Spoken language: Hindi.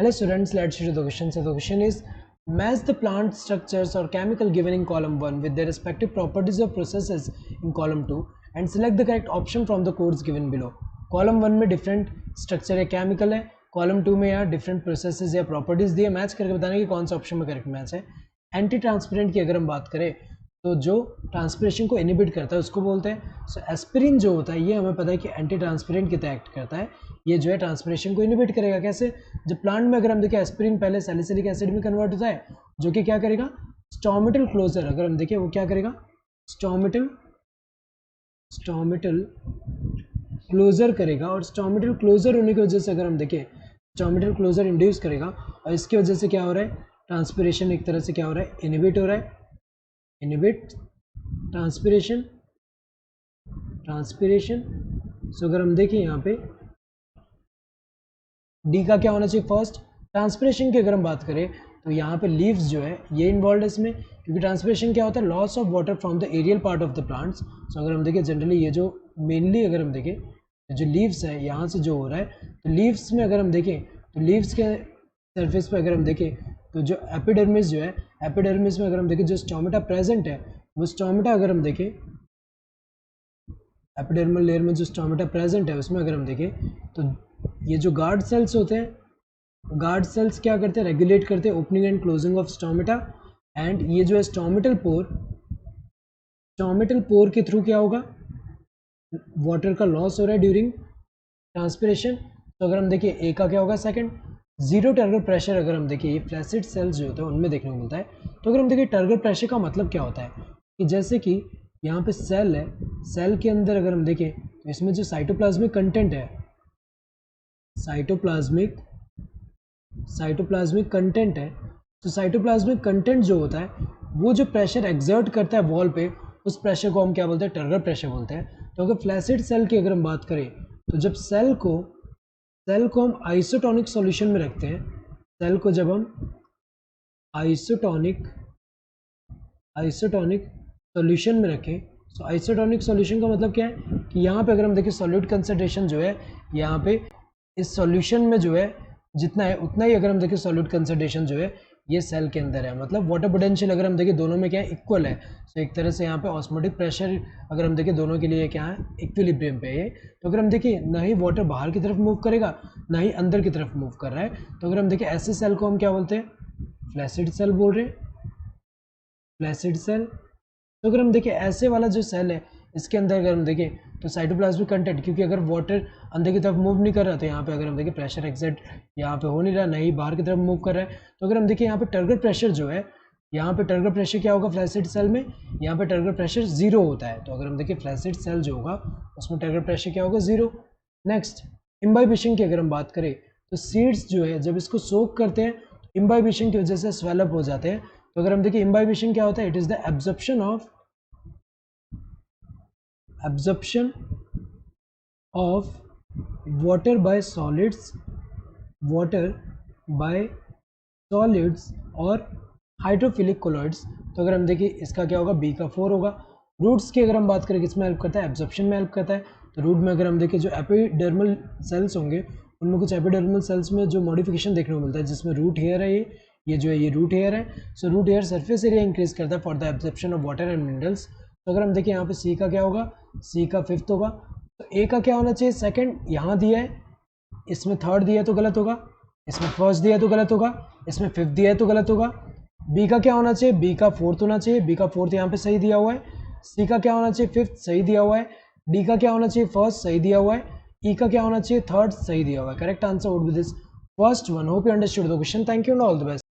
Hello students, let's see the question. So the question is, match the plant structures or chemical given in column 1 with their respective properties or processes in column 2 and select the correct option from the codes given below. Column 1 में डिफरेंट स्ट्रक्चर या केमिकल है, कॉलम 2 में यहाँ डिफरेंट प्रोसेसेस या प्रॉपर्टीज दिए, मैच करके बताना कि कौन सा ऑप्शन में करेक्ट मैच है. एंटी ट्रांसपेरेंट की अगर हम बात करें तो जो ट्रांसपिरेशन को इनिबिट करता है उसको बोलते हैं. सो एस्पिरिन जो होता है ये हमें पता है कि एंटी ट्रांसपेरेंट की तरह एक्ट करता है. ये जो है ट्रांसपिरेशन को इनिबिट करेगा. कैसे? जब प्लांट में अगर हम देखें एस्पिरिन पहले सैलिसिलिक एसिड में कन्वर्ट होता है जो कि क्या करेगा, स्टोमेटल क्लोजर. अगर हम देखें वो क्या करेगा, स्टोमेटल क्लोजर करेगा. और स्टोमेटल क्लोजर होने की वजह से अगर हम देखें स्टोमेटल क्लोजर इंड्यूस करेगा और इसकी वजह से क्या हो रहा है, ट्रांसपिरेशन एक तरह से क्या हो रहा है, इनिबिट हो रहा है. Inhibit transpiration. सो अगर हम देखें यहाँ पे डी का क्या होना चाहिए, फर्स्ट. ट्रांसपिरेशन की अगर हम बात करें तो यहाँ पे लीव्स जो है ये इन्वॉल्व है इसमें, क्योंकि ट्रांसपिरेशन क्या होता है, loss of water from the aerial part of the plants. So अगर हम देखें जनरली ये जो मेनली अगर हम देखें जो लीव्स है यहाँ से जो हो रहा है, तो लीव्स में अगर हम देखें तो लीव्स के सरफेस पे अगर हम देखें तो जो एपिडर्मिस जो है, एपिडर्मिस में अगर हम देखें जो स्टोमेटा प्रेजेंट है वो स्टोमेटा अगर हम देखें एपिडर्मल लेयर में जो स्टोमेटा प्रेजेंट है उसमें अगर हम देखें तो ये जो गार्ड सेल्स होते हैं, गार्ड सेल्स क्या करते हैं, रेगुलेट करते हैं opening and closing of stomata. And ये जो है स्टोमेटल पोर के थ्रू क्या होगा, वाटर का लॉस हो रहा है ड्यूरिंग ट्रांसपिरेशन. तो अगर हम देखिए ए का क्या होगा, सेकंड. जीरो टर्गर प्रेशर अगर हम देखिए ये फ्लैसिड सेल्स जो होते हैं उनमें देखने को मिलता है. तो अगर हम देखिए टर्गर प्रेशर का मतलब क्या होता है कि जैसे कि यहाँ पे सेल है, सेल के अंदर अगर हम देखें तो इसमें जो साइटोप्लाज्मिक कंटेंट है, साइटोप्लाज्मिक कंटेंट है, तो साइटोप्लाज्मिक कंटेंट जो होता है वो जो प्रेशर एक्सर्ट करता है वॉल पे, उस प्रेशर को हम क्या बोलते हैं, टर्गर प्रेशर बोलते हैं. तो अगर फ्लैसिड सेल की अगर हम बात करें तो जब सेल को हम आइसोटोनिक सॉल्यूशन में रखते हैं, सेल को जब हम आइसोटोनिक सॉल्यूशन में रखें, तो आइसोटोनिक सॉल्यूशन का मतलब क्या है कि यहाँ पे अगर हम देखें सॉल्यूट कंसंट्रेशन जो है यहाँ पे इस सॉल्यूशन में जो है जितना है उतना ही अगर हम देखें सॉल्यूट कंसंट्रेशन जो है ये सेल के अंदर है. मतलब वाटर पोटेंशियल अगर हम देखें दोनों में क्या है, इक्वल है. तो एक तरह से यहाँ पे ऑस्मोटिक प्रेशर अगर हम देखें दोनों के लिए क्या है, इक्विलिब्रियम पे है. तो अगर हम देखें ना ही वाटर बाहर की तरफ मूव करेगा ना ही अंदर की तरफ मूव कर रहा है. तो अगर हम देखें ऐसे सेल को हम क्या बोलते हैं, फ्लैसिड सेल बोल रहे हैं, फ्लैसिड सेल. तो अगर हम देखें ऐसे वाला जो सेल है इसके अंदर अगर हम देखें तो साइटोप्लाज्मिक कंटेंट, क्योंकि अगर वाटर अंदर की तरफ मूव नहीं कर रहा तो यहाँ पे अगर हम देखें प्रेशर एक्सर्ट यहाँ पे हो नहीं रहा, नहीं बाहर की तरफ मूव कर रहा है. तो अगर हम देखें यहाँ पे टर्गर प्रेशर जो है, यहाँ पे टर्गर प्रेशर क्या होगा फ्लैसिड सेल में, यहाँ पे टर्गर प्रेशर जीरो होता है. तो अगर हम देखें फ्लैसिड सेल जो होगा उसमें टर्गर प्रेशर क्या होगा, जीरो. नेक्स्ट इम्बाइबिशन की अगर हम बात करें तो सीड्स जो है जब इसको सोक करते हैं इम्बाइबिशन की वजह से स्वेलअप हो जाते हैं. तो अगर हम देखें इम्बाइबिशन क्या होता है, it is the absorption of water by solids और हाइड्रोफिलिक कोलॉइड्स. तो अगर हम देखें इसका क्या होगा, बी का 4 होगा. रूट्स की अगर हम बात करें किसमें हेल्प करता है, एब्जॉर्प्शन में हेल्प करता है. तो रूट में अगर हम देखें जो एपिडर्मल सेल्स होंगे उनमें कुछ एपिडर्मल सेल्स में जो मॉडिफिकेशन देखने को मिलता है जिसमें रूट हेयर है, ये जो है ये रूट हेयर है. So root hair surface area increase करता है for the absorption of water and minerals. तो अगर हम देखें यहाँ पे सी का क्या होगा, सी का 5th होगा. तो ए का क्या होना चाहिए, सेकंड. यहाँ दिया है, इसमें थर्ड दिया है तो गलत होगा, इसमें फर्स्ट दिया है तो गलत होगा, इसमें 5th दिया है तो गलत होगा. बी का क्या होना चाहिए, बी का 4th होना चाहिए, बी का 4th यहाँ पे सही दिया हुआ है. सी का क्या होना चाहिए, 5th सही दिया हुआ है. डी का क्या होना चाहिए, फर्स्ट सही दिया हुआ है. ई का क्या होना चाहिए, थर्ड सही दिया हुआ है. Correct answer would be this first one. Hope you understood the question. Thank you and all the best.